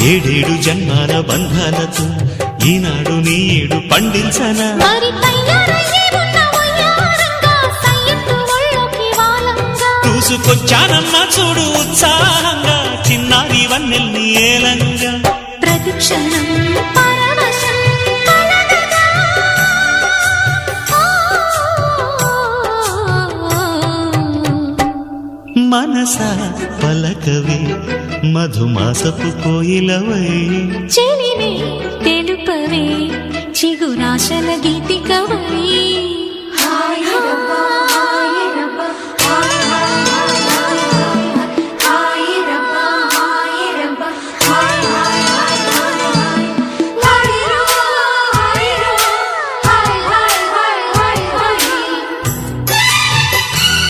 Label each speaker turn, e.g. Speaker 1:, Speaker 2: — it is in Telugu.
Speaker 1: ఏడేడు జన్మాల బంధాలతో ఈనాడు నీ ఏడు పండించనా చూసుకొచ్చానమ్మా చూడు ఉత్సాహంగా చిన్నారి వన్నెల్ని ఏలంగా
Speaker 2: ప్రతిక్షణం
Speaker 1: మనసా పలకవే మధుమాసపు కోయిలవై
Speaker 2: చెలివే తెలుపవే చిగురాశల గీతికవై